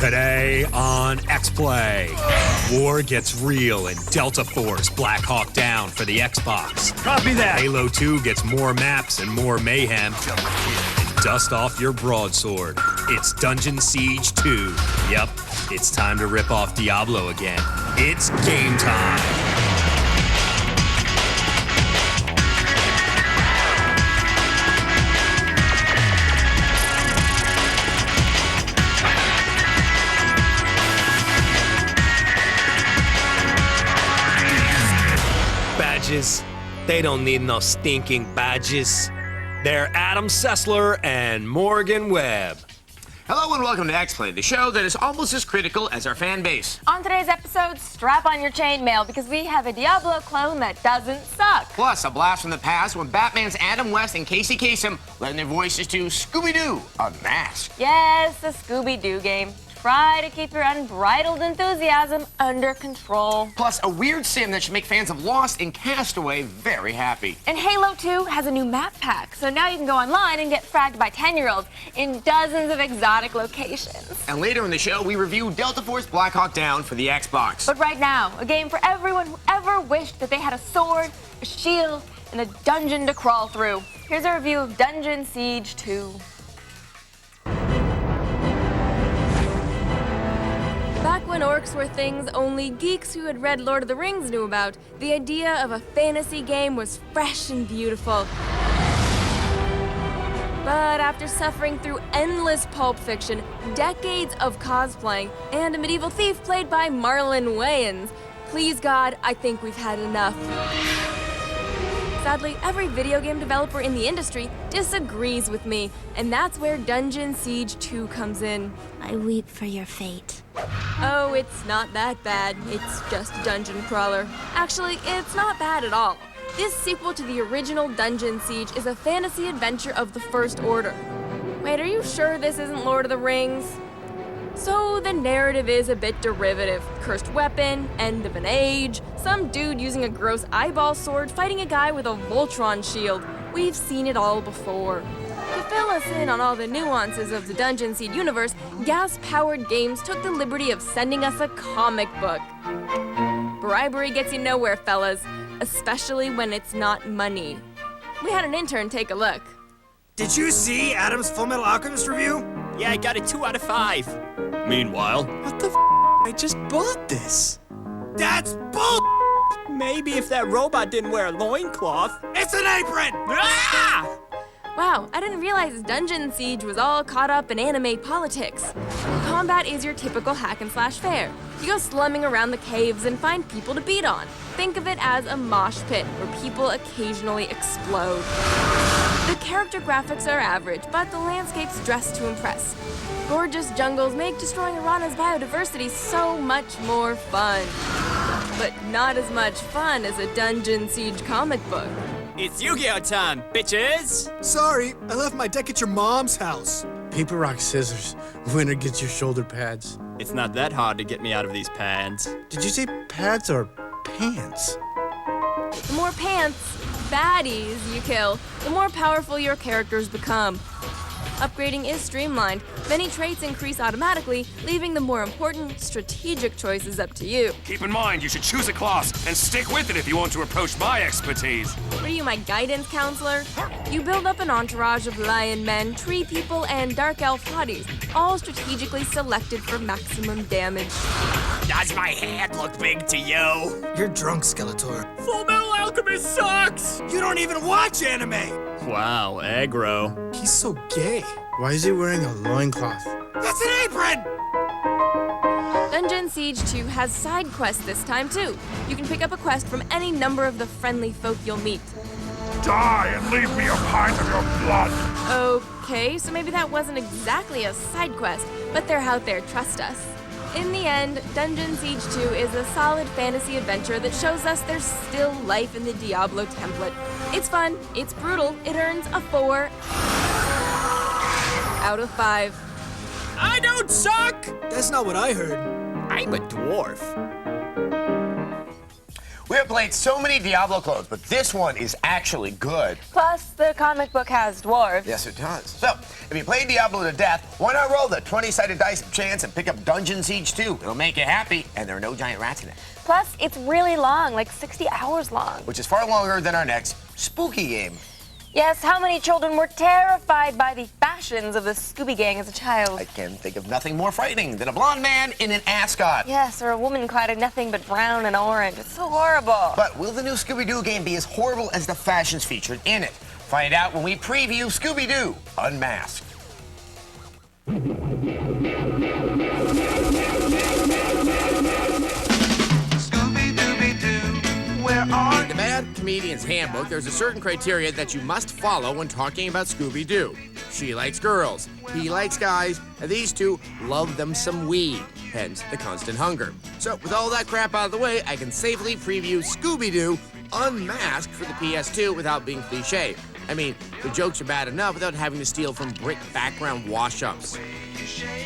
Today on Xplay, war gets real in Delta Force Blackhawk down for the Xbox. Copy that. Halo 2 gets more maps and more mayhem. And dust off your broadsword. It's Dungeon Siege 2. Yep, it's time to rip off Diablo again. It's game time. Badges. They don't need no stinking badges. They're Adam Sessler and Morgan Webb. Hello and welcome to Xplay, the show that is almost as critical as our fan base. On today's episode, strap on your chainmail because we have a Diablo clone that doesn't suck. Plus, a blast from the past when Batman's Adam West and Casey Kasem lend their voices to Scooby-Doo, Unmasked. Yes, the Scooby-Doo game. Try to keep your unbridled enthusiasm under control. Plus, a weird sim that should make fans of Lost and Castaway very happy. And Halo 2 has a new map pack, so now you can go online and get fragged by 10-year-olds in dozens of exotic locations. And later in the show, we review Delta Force Blackhawk down for the Xbox. But right now, a game for everyone who ever wished that they had a sword, a shield, and a dungeon to crawl through. Here's a review of Dungeon Siege 2. Back when orcs were things only geeks who had read Lord of the Rings knew about, the idea of a fantasy game was fresh and beautiful. But after suffering through endless pulp fiction, decades of cosplaying, and a medieval thief played by Marlon Wayans, please God, I think we've had enough. Sadly, every video game developer in the industry disagrees with me, and that's where Dungeon Siege 2 comes in. I weep for your fate. Oh, it's not that bad. It's just a dungeon crawler. Actually, it's not bad at all. This sequel to the original Dungeon Siege is a fantasy adventure of the First Order. Wait, are you sure this isn't Lord of the Rings? So the narrative is a bit derivative. Cursed weapon, end of an age, some dude using a gross eyeball sword fighting a guy with a Voltron shield. We've seen it all before. To fill us in on all the nuances of the Dungeon Siege universe, Gas-Powered Games took the liberty of sending us a comic book. Bribery gets you nowhere, fellas, especially when it's not money. We had an intern take a look. Did you see Adam's Full Metal Alchemist review? Yeah, I got a 2 out of 5. Meanwhile, What the I just bought this. That's bull. maybe if that robot didn't wear a loincloth. It's an apron. Ah! Wow, I didn't realize Dungeon Siege was all caught up in anime politics. Combat is your typical hack and slash fare. You go slumming around the caves and find people to beat on. Think of it as a mosh pit where people occasionally explode. The character graphics are average, but the landscapes dress to impress. Gorgeous jungles make destroying Arana's biodiversity so much more fun. But not as much fun as a Dungeon Siege comic book. It's Yu-Gi-Oh time, bitches! Sorry, I left my deck at your mom's house. Paper, rock, scissors. Winner gets your shoulder pads. It's not that hard to get me out of these pads. Did you say pads or pants? The more pants, baddies you kill, the more powerful your characters become. Upgrading is streamlined. Many traits increase automatically, leaving the more important strategic choices up to you. Keep in mind, you should choose a class and stick with it if you want to approach my expertise. What are you, my guidance counselor? You build up an entourage of lion men, tree people, and dark elf hotties, all strategically selected for maximum damage. Does my hand look big to you? You're drunk, Skeletor. Full Metal Alchemist sucks! You don't even watch anime. Wow, aggro. He's so gay. Why is he wearing a loincloth? That's an apron. Dungeon Siege 2 has side quests this time too. You can pick up a quest from any number of the friendly folk you'll meet. Die and leave me a pint of your blood. Okay, so maybe that wasn't exactly a side quest, but they're out there, trust us. In the end, Dungeon Siege 2 is a solid fantasy adventure that shows us there's still life in the Diablo template. It's fun, it's brutal, it earns a 4 out of 5. I don't suck! That's not what I heard. I'm a dwarf. We have played so many Diablo clones, but this one is actually good. Plus, the comic book has dwarves. Yes, it does. So, if you play Diablo to death, why not roll the 20-sided dice of chance and pick up Dungeon Siege 2? It'll make you happy, and there are no giant rats in it. Plus, it's really long, like 60 hours long. Which is far longer than our next spooky game. Yes, how many children were terrified by the fashions of the Scooby Gang as a child? I can think of nothing more frightening than a blonde man in an ascot. Yes, or a woman clad in nothing but brown and orange. It's so horrible. But will the new Scooby-Doo game be as horrible as the fashions featured in it? Find out when we preview Scooby-Doo Unmasked. In the Bad Comedian's Handbook, there's a certain criteria that you must follow when talking about Scooby-Doo. She likes girls, he likes guys, and these two love them some weed, hence the constant hunger. So with all that crap out of the way, I can safely preview Scooby-Doo Unmasked for the PS2 without being cliche. I mean, the jokes are bad enough without having to steal from brick background wash-ups.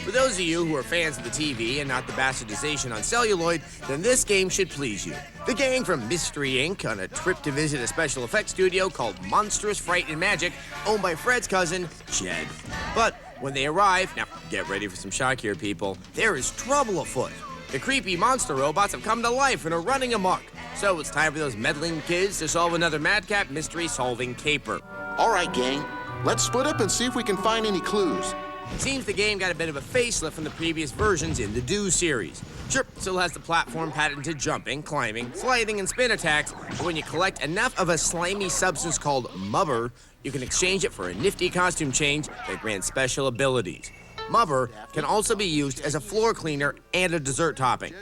For those of you who are fans of the TV and not the bastardization on celluloid, then this game should please you. The gang from Mystery Inc. on a trip to visit a special effects studio called Monstrous Fright and Magic, owned by Fred's cousin, Jed. But when they arrive, now get ready for some shock here, people, there is trouble afoot. The creepy monster robots have come to life and are running amok. So it's time for those meddling kids to solve another madcap mystery-solving caper. All right, gang. Let's split up and see if we can find any clues. It seems the game got a bit of a facelift from the previous versions in the Do series. Sure, still has the platform patented jumping, climbing, sliding, and spin attacks, but when you collect enough of a slimy substance called mubber, you can exchange it for a nifty costume change that grants special abilities. Mubber can also be used as a floor cleaner and a dessert topping.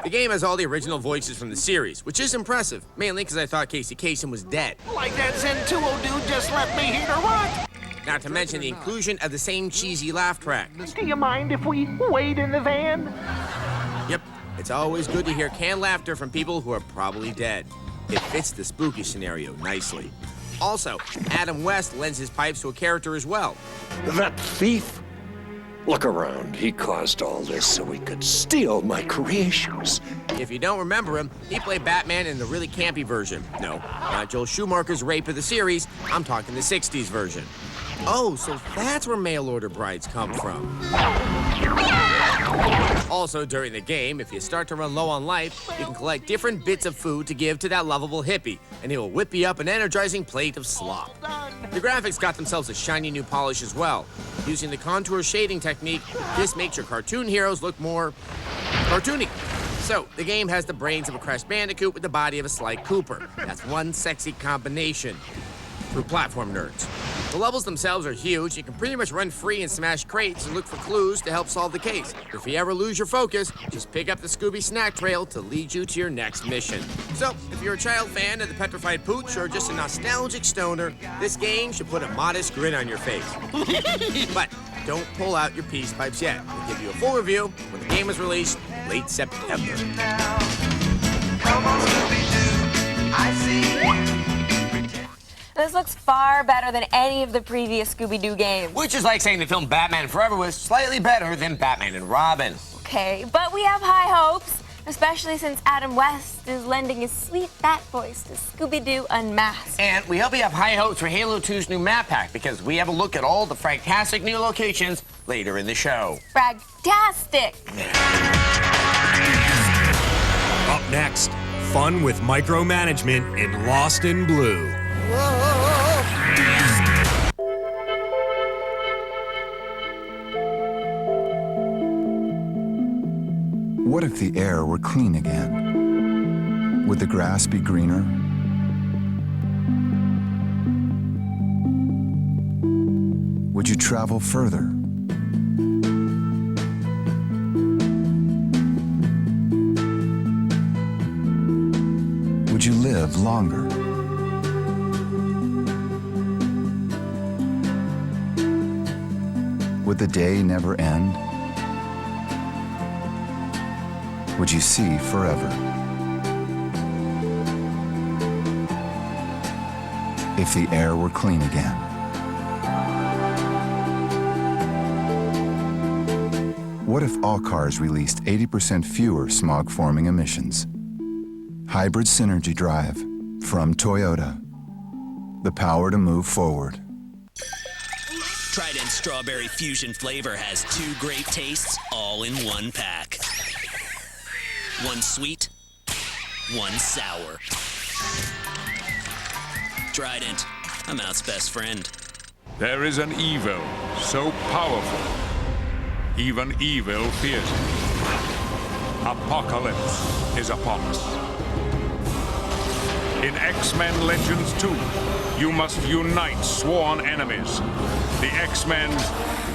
The game has all the original voices from the series, which is impressive, mainly because I thought Casey Kasem was dead. Like that Zentuo dude just left me here to rot. Not to mention the inclusion of the same cheesy laugh track. Do you mind if we wait in the van? Yep, it's always good to hear canned laughter from people who are probably dead. It fits the spooky scenario nicely. Also, Adam West lends his pipes to a character as well. That thief? Look around. He caused all this so he could steal my creations. If you don't remember him, he played Batman in the really campy version. No, not Joel Schumacher's rape of the series. I'm talking the 60s version. Oh, so that's where mail-order brides come from. Also, during the game, if you start to run low on life, you can collect different bits of food to give to that lovable hippie, and he will whip you up an energizing plate of slop. The graphics got themselves a shiny new polish as well. Using the contour shading technique, this makes your cartoon heroes look more cartoony. So, the game has the brains of a Crash Bandicoot with the body of a Sly Cooper. That's one sexy combination for platform nerds. The levels themselves are huge. You can pretty much run free and smash crates and look for clues to help solve the case. If you ever lose your focus, just pick up the Scooby Snack Trail to lead you to your next mission. So, if you're a child fan of the Petrified Pooch or just a nostalgic stoner, this game should put a modest grin on your face. But don't pull out your peace pipes yet. We'll give you a full review when the game is released late September. Come on, Scooby-Doo, I see. This looks far better than any of the previous Scooby-Doo games. Which is like saying the film Batman Forever was slightly better than Batman and Robin. Okay, but we have high hopes, especially since Adam West is lending his sweet fat voice to Scooby-Doo Unmasked. And we hope you have high hopes for Halo 2's new map pack, because we have a look at all the fantastic new locations later in the show. Fragtastic! Up next, fun with micromanagement in Lost in Blue. What if the air were clean again? Would the grass be greener? Would you travel further? Would you live longer? Would the day never end? Would you see forever? If the air were clean again. What if all cars released 80% fewer smog-forming emissions? Hybrid Synergy Drive from Toyota. The power to move forward. Trident Strawberry Fusion flavor has 2 great tastes all in one pack. One sweet, one sour. Trident, a mouth's best friend. There is an evil so powerful, even evil fears it. Apocalypse is upon us. In X-Men Legends 2, you must unite sworn enemies, the X-Men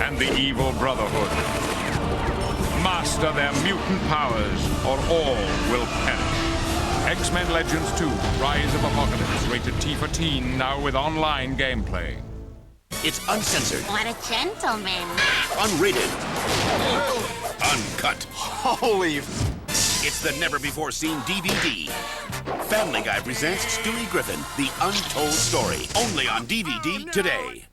and the Evil Brotherhood. Master their mutant powers, or all will perish. X-Men Legends 2, Rise of Apocalypse, rated T for teen, now with online gameplay. It's uncensored. What a gentleman. Unrated. Uncut. Holy... It's the never-before-seen DVD. Family Guy presents Stewie Griffin, The Untold Story. Only on DVD today.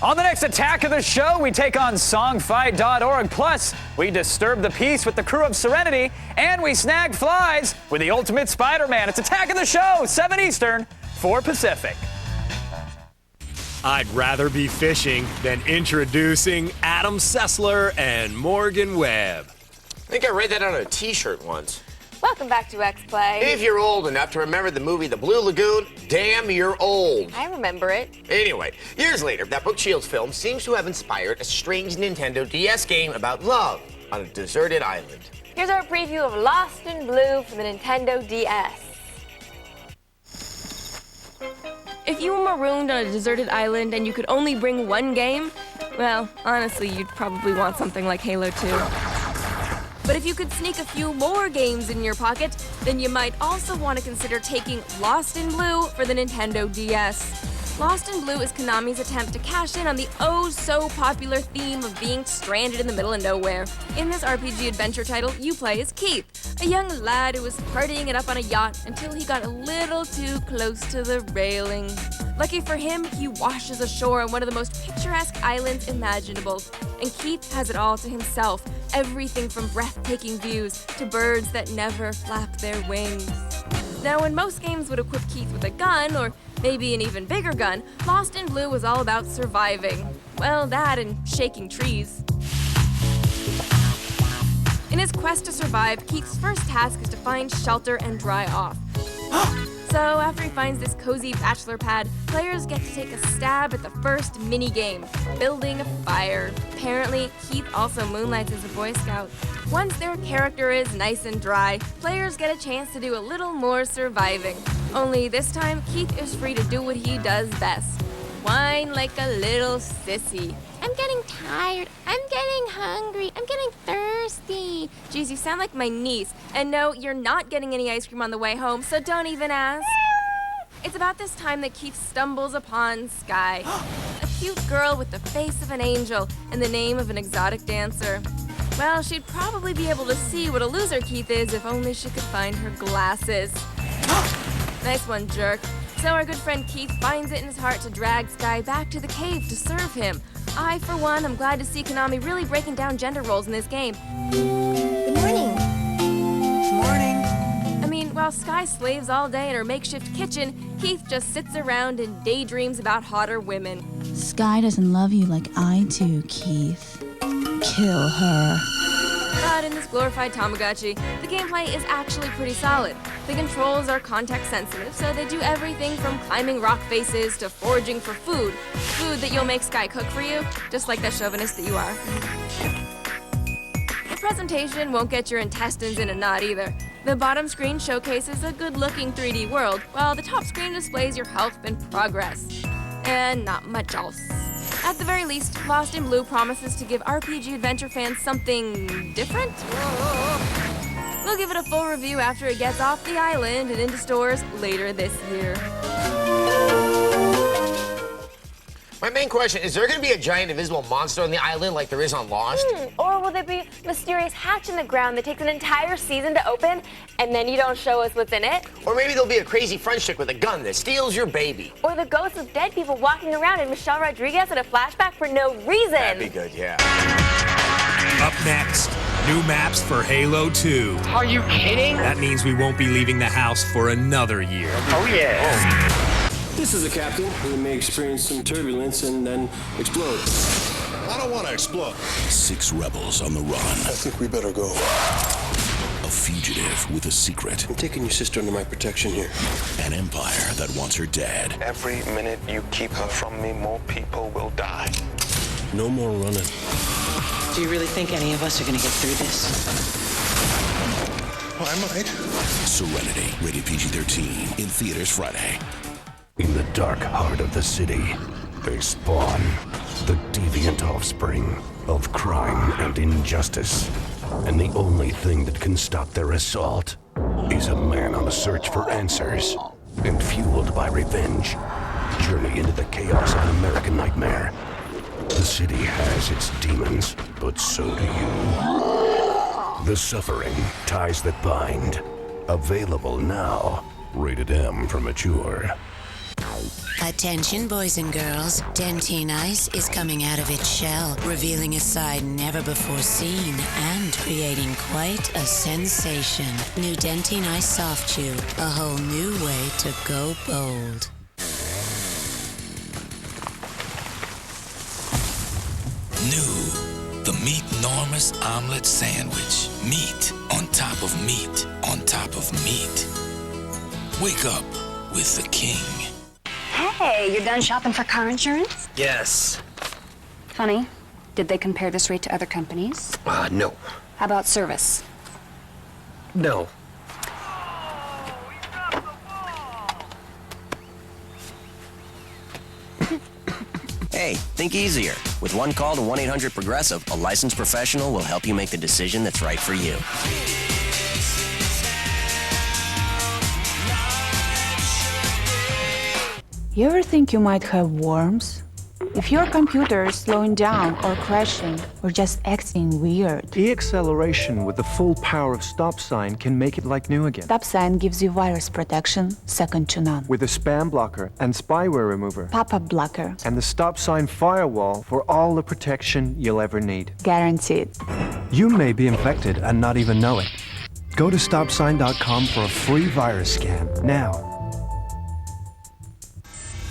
On the next attack of the show, we take on songfight.org. Plus, we disturb the peace with the crew of Serenity, and we snag flies with the Ultimate Spider-Man. It's Attack of the Show, 7 Eastern, 4 Pacific. I'd rather be fishing than introducing Adam Sessler and Morgan Webb. I think I read that on a t-shirt once. Welcome back to Xplay. If you're old enough to remember the movie The Blue Lagoon, damn, you're old. I remember it. Anyway, years later, that Brooke Shields film seems to have inspired a strange Nintendo DS game about love on a deserted island. Here's our preview of Lost in Blue for the Nintendo DS. If you were marooned on a deserted island and you could only bring one game, well, honestly, you'd probably want something like Halo 2. But if you could sneak a few more games in your pocket, then you might also want to consider taking Lost in Blue for the Nintendo DS. Lost in Blue is Konami's attempt to cash in on the oh-so-popular theme of being stranded in the middle of nowhere. In this RPG adventure title, you play as Keith, a young lad who was partying it up on a yacht until he got a little too close to the railing. Lucky for him, he washes ashore on one of the most picturesque islands imaginable, and Keith has it all to himself, everything from breathtaking views to birds that never flap their wings. Now, when most games would equip Keith with a gun, or maybe an even bigger gun, Lost in Blue was all about surviving. Well, that and shaking trees. In his quest to survive, Keith's first task is to find shelter and dry off. So, after he finds this cozy bachelor pad, players get to take a stab at the first mini-game, building a fire. Apparently, Keith also moonlights as a Boy Scout. Once their character is nice and dry, players get a chance to do a little more surviving. Only this time, Keith is free to do what he does best. Whine like a little sissy. I'm getting tired. I'm getting hungry. I'm getting thirsty. Geez, you sound like my niece. And no, you're not getting any ice cream on the way home, so don't even ask. It's about this time that Keith stumbles upon Sky, a cute girl with the face of an angel and the name of an exotic dancer. Well, she'd probably be able to see what a loser Keith is if only she could find her glasses. Nice one, jerk. So our good friend Keith finds it in his heart to drag Sky back to the cave to serve him. I, for one, am glad to see Konami really breaking down gender roles in this game. Good morning. Good morning. I mean, while Sky slaves all day in her makeshift kitchen, Keith just sits around and daydreams about hotter women. Sky doesn't love you like I do, Keith. Kill her. But in this glorified Tamagotchi, the gameplay is actually pretty solid. The controls are context sensitive, so they do everything from climbing rock faces to foraging for food. Food that you'll make Sky cook for you, just like that chauvinist that you are. The presentation won't get your intestines in a knot either. The bottom screen showcases a good-looking 3D world, while the top screen displays your health and progress. And not much else. At the very least, Lost in Blue promises to give RPG adventure fans something different. We'll give it a full review after it gets off the island and into stores later this year. My main question, is there going to be a giant invisible monster on the island like there is on Lost? Or will there be a mysterious hatch in the ground that takes an entire season to open, and then you don't show us what's in it? Or maybe there'll be a crazy French chick with a gun that steals your baby. Or the ghosts of dead people walking around and Michelle Rodriguez in a flashback for no reason. That'd be good, yeah. Up next, new maps for Halo 2. Are you kidding? That means we won't be leaving the house for another year. Oh, yeah. This is the captain. We may experience some turbulence and then explode. I don't want to explode. 6 rebels on the run. I think we better go. A fugitive with a secret. I'm taking your sister under my protection here. An empire that wants her dead. Every minute you keep her from me, more people will die. No more running. Do you really think any of us are going to get through this? Well, I might. Serenity, rated PG-13, in theaters Friday. In the dark heart of the city, they spawn the deviant offspring of crime and injustice. And the only thing that can stop their assault is a man on a search for answers and fueled by revenge. Journey into the chaos of an American nightmare. The city has its demons, but so do you. The Suffering, Ties That Bind. Available now. Rated M for mature. Attention, boys and girls. Dentine Ice is coming out of its shell, revealing a side never before seen and creating quite a sensation. New Dentine Ice Soft Chew, a whole new way to go bold. New, the Meat-normous omelet sandwich. Meat on top of meat on top of meat. Wake up with the king. Hey, you're done shopping for car insurance? Yes. Funny. Did they compare this rate to other companies? No. How about service? No. Hey, think easier. With one call to 1-800-PROGRESSIVE, a licensed professional will help you make the decision that's right for you. You ever think you might have worms? If your computer is slowing down or crashing or just acting weird. E-acceleration with the full power of stop sign can make it like new again. Stop sign gives you virus protection, second to none. With a spam blocker and spyware remover. Pop-up blocker. And the stop sign firewall for all the protection you'll ever need. Guaranteed. You may be infected and not even know it. Go to stopsign.com for a free virus scan now.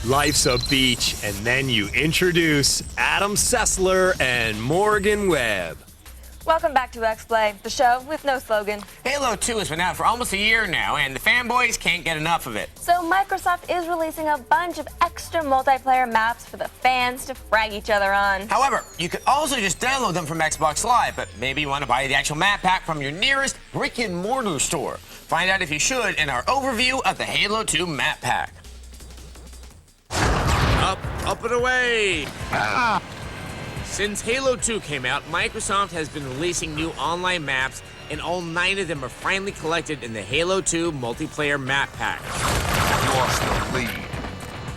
Life's a beach, and then you introduce Adam Sessler and Morgan Webb. Welcome back to Xplay, the show with no slogan. Halo 2 has been out for almost a year now, and the fanboys can't get enough of it. So Microsoft is releasing a bunch of extra multiplayer maps for the fans to frag each other on. However, you could also just download them from Xbox Live, but maybe you want to buy the actual map pack from your nearest brick-and-mortar store. Find out if you should in our overview of the Halo 2 map pack. Up and away! Since Halo 2 came out, Microsoft has been releasing new online maps, and all 9 of them are finally collected in the Halo 2 multiplayer map pack. Lost the lead.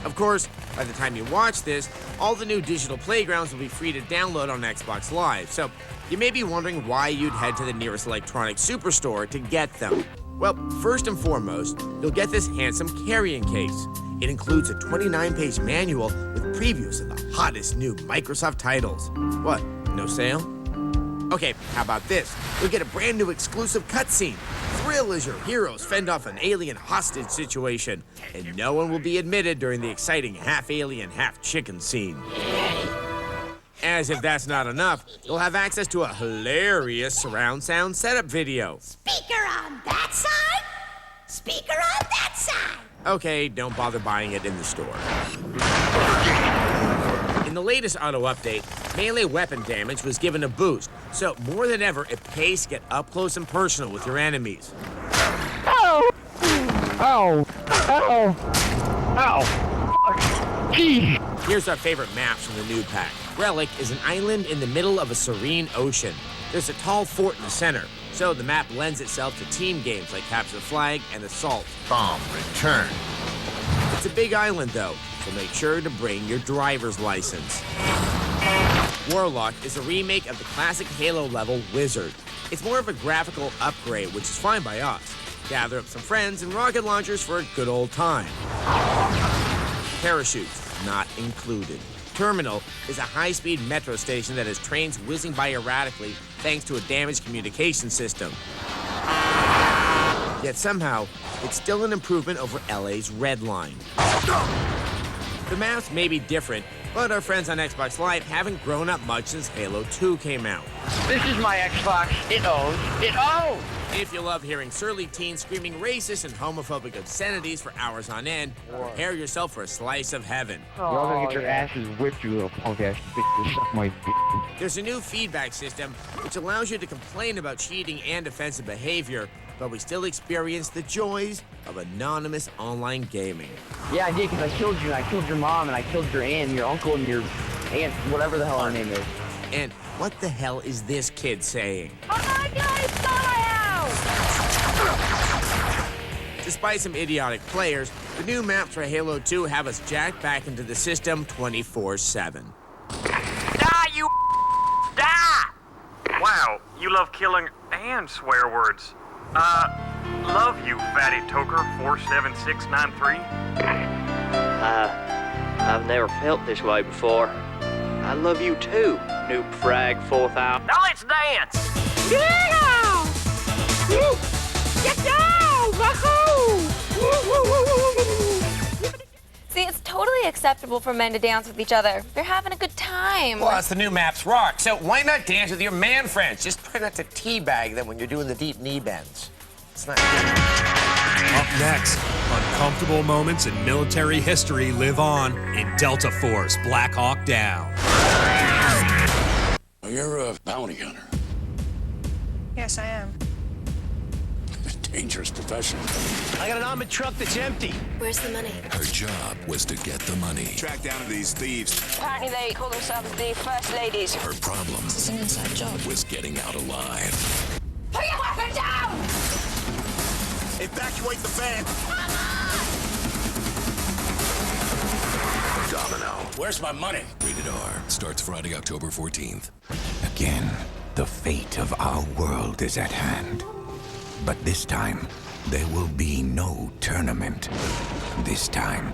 Of course, by the time you watch this, all the new digital playgrounds will be free to download on Xbox Live, so you may be wondering why you'd head to the nearest electronics superstore to get them. Well, first and foremost, you'll get this handsome carrying case. It includes a 29-page manual with previews of the hottest new Microsoft titles. What, no sale? Okay, how about this? You'll get a brand new exclusive cutscene. Thrill as your heroes fend off an alien hostage situation, and no one will be admitted during the exciting half-alien, half-chicken scene. As if that's not enough, you'll have access to a hilarious surround sound setup video. Speaker on that side, speaker on that side. Okay, don't bother buying it in the store. In the latest auto update, melee weapon damage was given a boost, so more than ever, it pays to get up close and personal with your enemies. Oh! Ow! Ow! Ow! Here's our favorite maps from the new pack. Relic is an island in the middle of a serene ocean. There's a tall fort in the center, so the map lends itself to team games like Capture the Flag and Assault Bomb Return. It's a big island, though, so make sure to bring your driver's license. Warlock is a remake of the classic Halo level Wizard. It's more of a graphical upgrade, which is fine by us. Gather up some friends and rocket launchers for a good old time. Parachutes, not included. Terminal is a high-speed metro station that has trains whizzing by erratically thanks to a damaged communication system. Yet somehow, it's still an improvement over LA's Red Line. The maps may be different, but our friends on Xbox Live haven't grown up much since Halo 2 came out. This is my Xbox. It owns. It owns! If you love hearing surly teens screaming racist and homophobic obscenities for hours on end, prepare yourself for a slice of heaven. Y'all gonna get your asses whipped, you little punk-ass bitch. Suck my dick. There's a new feedback system which allows you to complain about cheating and offensive behavior, but we still experience the joys of anonymous online gaming. Yeah, I did, because I killed you, and I killed your mom, and I killed your aunt, and your uncle, and your aunt, whatever the hell her name is. And what the hell is this kid saying? Oh my God, it's not my house! Despite some idiotic players, the new maps for Halo 2 have us jacked back into the system 24/7. Die, you die! Wow, you love killing and swear words. Love you, Fatty Toker 47693. I've never felt this way before. I love you too, Noob Frag 4000. Now let's dance! Yeah! Get down! Wahoo! See, it's totally acceptable for men to dance with each other. They're having a good time. Plus, the new maps rock, so why not dance with your man friends? Just try not to teabag them when you're doing the deep knee bends. It's not Up next, uncomfortable moments in military history live on in Delta Force Blackhawk Down. You're a bounty hunter. Yes, I am. Dangerous profession. I got an armored truck that's empty. Where's the money? Her job was to get the money. Track down these thieves. Apparently they call themselves the First Ladies. Her problem It's an inside job. was getting out alive. Put your weapon down! Evacuate the van. Domino. Where's my money? Rated R. Starts Friday, October 14th. Again, the fate of our world is at hand. But this time, there will be no tournament. This time,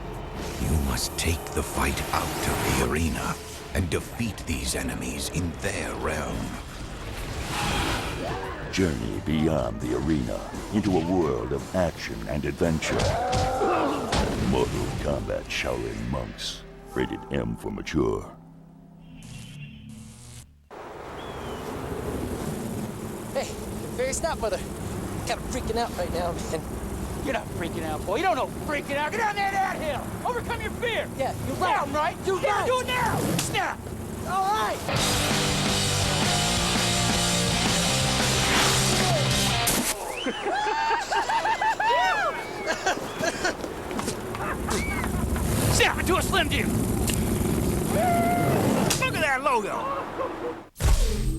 you must take the fight out of the arena and defeat these enemies in their realm. Journey beyond the arena into a world of action and adventure. Mortal Kombat Shaolin Monks. Rated M for mature. Hey, very stop, brother. Kind of freaking out right now, man. You're not freaking out, boy. You don't know freaking out. Get down there that hill. Overcome your fear. Yeah, you're right. Down, right? You right. Do it now. Snap. All right. Snap into a Slim Jim. Look at that logo.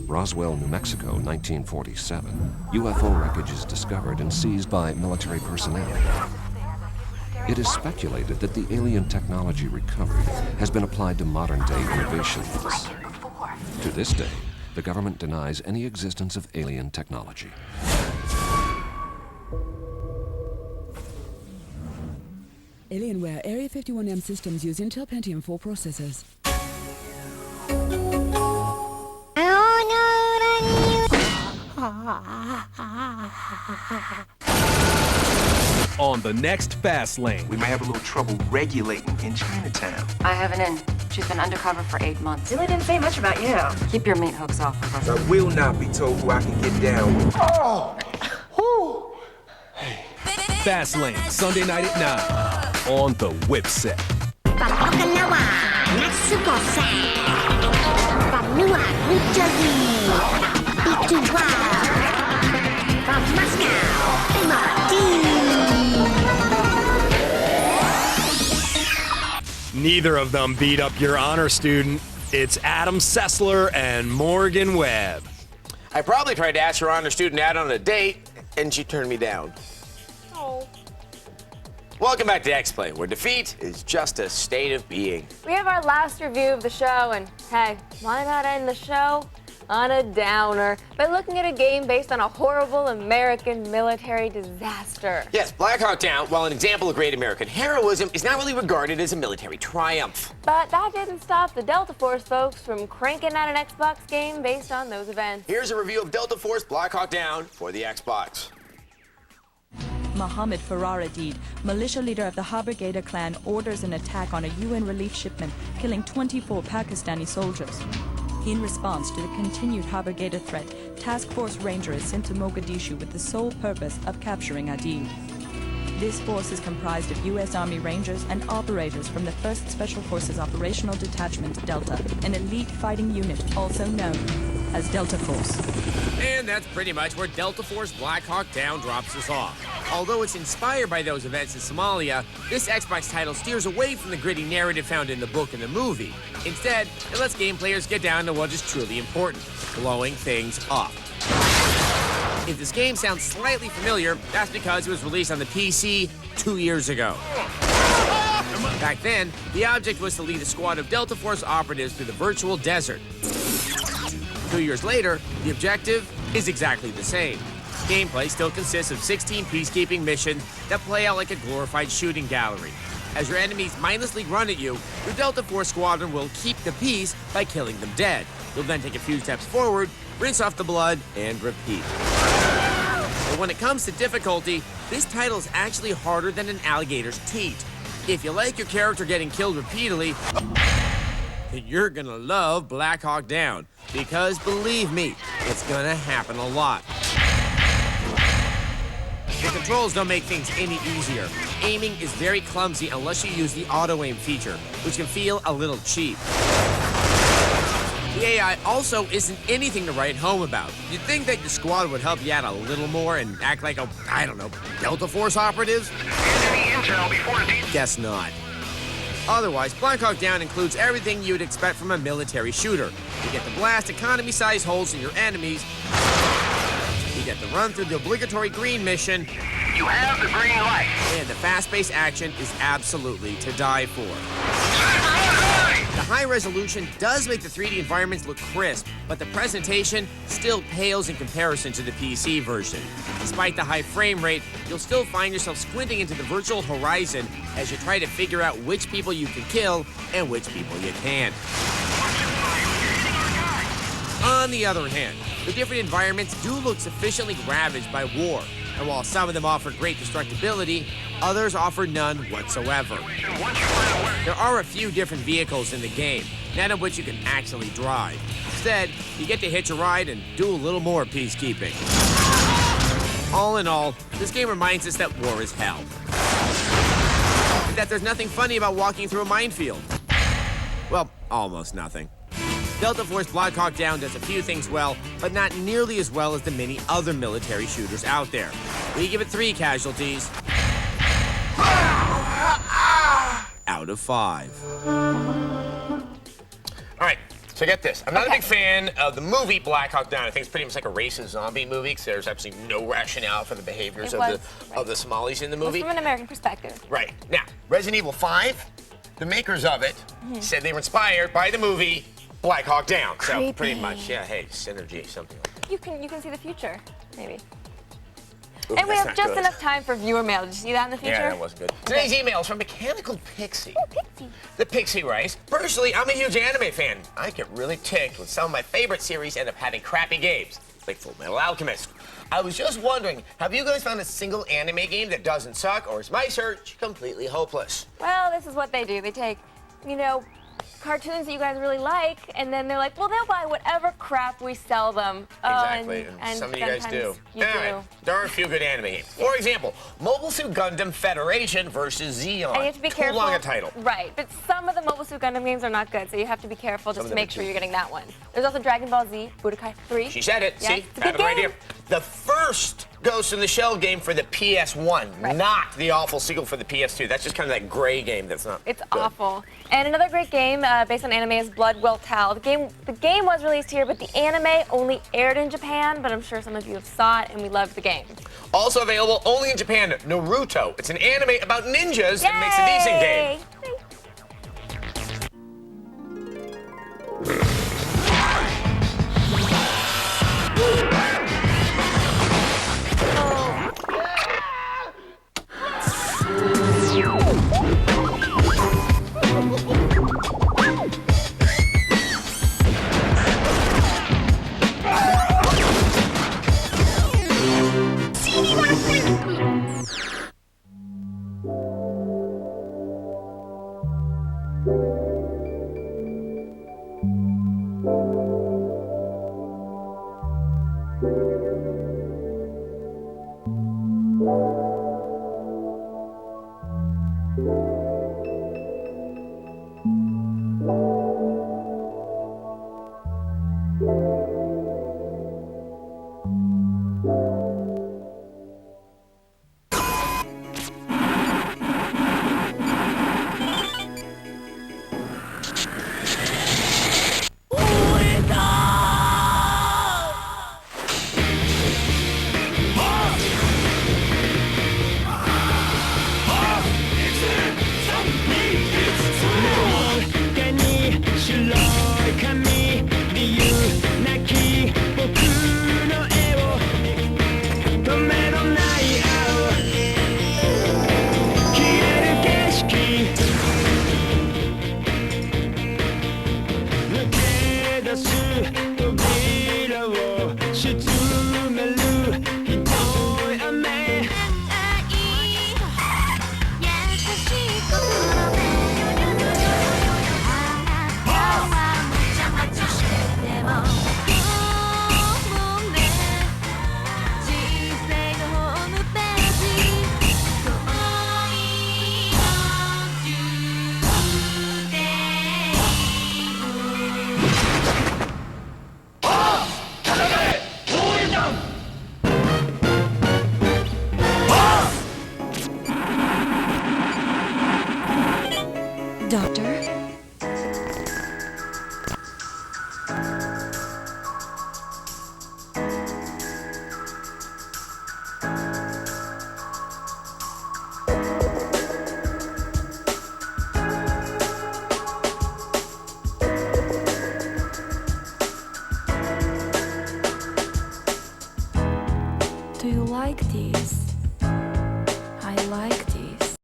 Roswell, New Mexico, 1947. UFO wreckage is discovered and seized by military personnel. It is speculated that the alien technology recovered has been applied to modern-day innovations. To this day, the government denies any existence of alien technology. Alienware Area 51M systems use Intel Pentium 4 processors. On the next Fast Lane. We may have a little trouble regulating in Chinatown. I have an in. She's been undercover for 8 months. Really didn't say much about you. Keep your meat hooks off of her. I will not be told who I can get down with. Oh! Fast Lane, Sunday night at 9 on the Whip Set. neither of them beat up your honor student. It's Adam Sessler and Morgan Webb. I probably tried to ask your honor student out on a date, and she turned me down. Oh. Welcome back to Xplay, where defeat is just a state of being. We have our last review of the show, and hey, why not end the show on a downer by looking at a game based on a horrible American military disaster? Yes, Blackhawk Down, while an example of great American heroism, is not really regarded as a military triumph. But that didn't stop the Delta Force folks from cranking out an Xbox game based on those events. Here's a review of Delta Force Blackhawk Down for the Xbox. Mohammed Farrar Adeed, militia leader of the Haber clan, orders an attack on a UN relief shipment, killing 24 Pakistani soldiers. In response to the continued Haber threat, Task Force Ranger is sent to Mogadishu with the sole purpose of capturing Adeed. This force is comprised of U.S. Army Rangers and operators from the 1st Special Forces Operational Detachment, Delta, an elite fighting unit also known as Delta Force. And that's pretty much where Delta Force Blackhawk Down drops us off. Although it's inspired by those events in Somalia, this Xbox title steers away from the gritty narrative found in the book and the movie. Instead, it lets game players get down to what is truly important, blowing things up. If this game sounds slightly familiar, that's because it was released on the PC 2 years ago. Back then, the object was to lead a squad of Delta Force operatives through the virtual desert. 2 years later, the objective is exactly the same. Gameplay still consists of 16 peacekeeping missions that play out like a glorified shooting gallery. As your enemies mindlessly run at you, your Delta Force squadron will keep the peace by killing them dead. You'll then take a few steps forward, rinse off the blood, and repeat. But when it comes to difficulty, this title is actually harder than an alligator's teat. If you like your character getting killed repeatedly, then you're gonna love Blackhawk Down. Because believe me, it's gonna happen a lot. The controls don't make things any easier. Aiming is very clumsy unless you use the auto-aim feature, which can feel a little cheap. The AI also isn't anything to write home about. You'd think that your squad would help you out a little more and act like a, I don't know, Delta Force operatives? Guess not. Otherwise, Blackhawk Down includes everything you'd expect from a military shooter. You get to blast economy-sized holes in your enemies. You get to run through the obligatory green mission. You have the green light. And the fast-paced action is absolutely to die for. The high resolution does make the 3D environments look crisp, but the presentation still pales in comparison to the PC version. Despite the high frame rate, you'll still find yourself squinting into the virtual horizon as you try to figure out which people you can kill and which people you can't. On the other hand, the different environments do look sufficiently ravaged by war, and while some of them offer great destructibility, others offer none whatsoever. There are a few different vehicles in the game, none of which you can actually drive. Instead, you get to hitch a ride and do a little more peacekeeping. All in all, this game reminds us that war is hell. And that there's nothing funny about walking through a minefield. Well, almost nothing. Delta Force Blackhawk Down does a few things well, but not nearly as well as the many other military shooters out there. We give it 3 casualties out of 5. All right, so get this. I'm not a big fan of the movie Blackhawk Down. I think it's pretty much like a racist zombie movie because there's absolutely no rationale for the behaviors of the Somalis in the movie. From an American perspective. Right. Now, Resident Evil 5, the makers of it, said they were inspired by the movie Blackhawk Down. So Creepy. pretty much, yeah, hey, synergy, something like that. You can see the future, maybe. Ooh, and we that's have not just good. enough time for viewer mail. Did you see that in the future? Yeah, that wasn't good. Today's email is from Mechanical Pixie. Oh, Pixie. The Pixie writes, personally, I'm a huge anime fan. I get really ticked when some of my favorite series end up having crappy games, like Full Metal Alchemist. I was just wondering, have you guys found a single anime game that doesn't suck, or is my search completely hopeless? Well, this is what they do. They take, cartoons that you guys really like, and then they're like, well, they'll buy whatever crap we sell them. Exactly. And some of you guys do. There are a few good anime games. For example, Mobile Suit Gundam Federation versus Xeon. And you have to be careful. Too long a title. Right, but some of the Mobile Suit Gundam games are not good, so you have to be careful just to make sure you're getting that one. There's also Dragon Ball Z, Budokai 3. She said it. Yeah, See? it's a I have good it right game. here. The first Ghost in the Shell game for the PS1, not the awful sequel for the PS2. That's just kind of that gray game that's not It's good. awful. And another great game based on anime is Blood Will Tell. The game was released here, but the anime only aired in Japan, but I'm sure some of you have saw it, and we loved the game. Also available only in Japan, Naruto. It's an anime about ninjas that makes a decent game. you